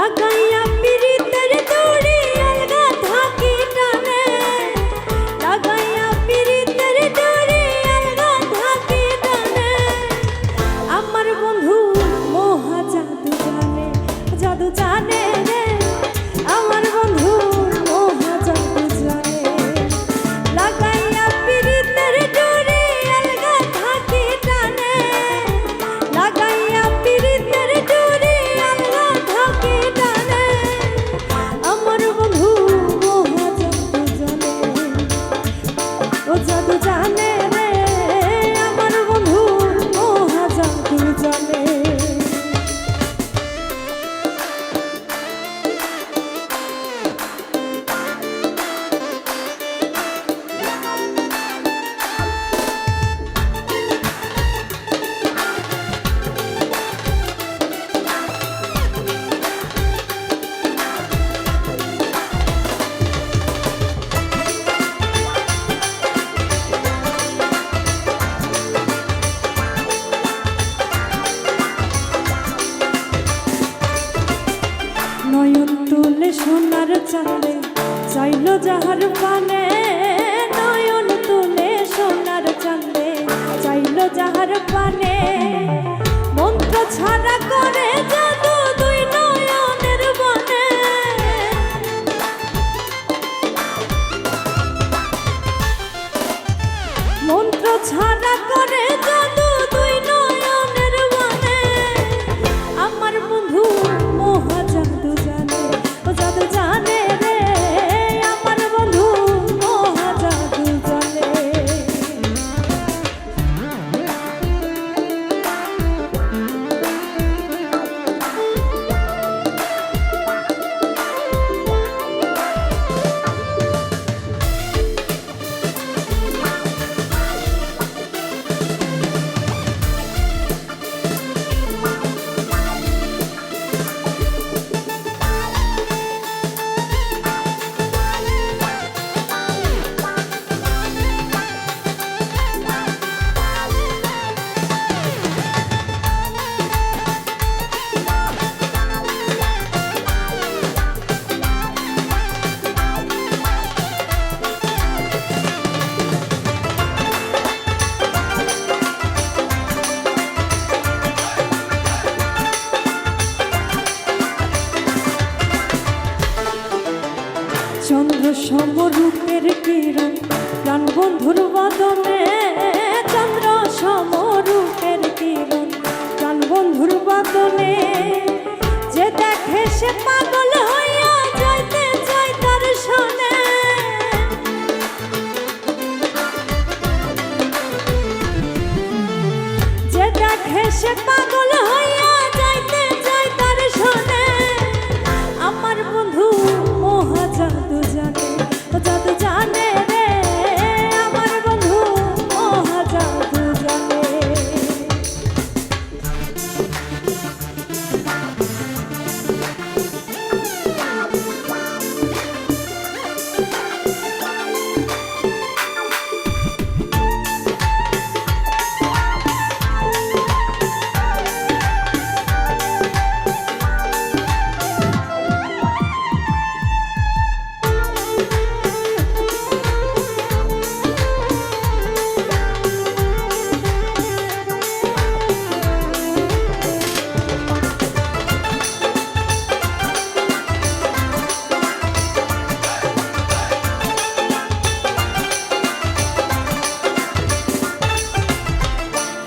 লাগাইয়া পিরিতের দড়ি আলগা থাকি টানে, লাগাইয়া পিরিতের দড়ি আলগা থাকি টানে। আমার বন্ধু মহা জাদু জানে, জাদু জানে রে আমার বন্ধু মহা জাদু জানে। লাগাইয়া পিরিতের দড়ি আলগা থাকি টানে, লাগাইয়া পিরিতের দড়ি আলগা থাকি টানে। আমার বন্ধু মহা জাদু জানে, ও জাদু জানে রে আমার বন্ধু মহা জাদু জানে। নয়ন তুলে সোনার চাঁদে চাইলো যাহার পানে, নয়ন তুলে সোনার চাঁদে চাইলো যাহার পানে। মন্ত্র ছাড়া করে জাদু দুই নয়নের বনে, মন্ত্র ছাড়া করে জাদু দুই নয়নের বনে। আমার বন্ধু মহা জাদু জানে, ও জাদু জানে রে আমার বন্ধু মহা জাদু জানে। চন্দ্র সমরূপের কিরণ প্রাণ বন্ধুর বদনে, চন্দ্র সমরূপের কিরণ প্রাণ বন্ধুর বদনে। যে দেখে সে পাগল হইয়া যাইতে চায় তার সনে, যে দেখে সে পাগল হইয়া যাইতে চায় তার সনে। আমার বন্ধু মহা জাদু জানে, ও জাদু জানে রে আমার বন্ধু মহা জাদু জানে।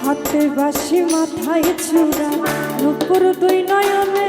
হাতে বাঁশি মাথায় চূড়া নুপুর দুই নয়নে,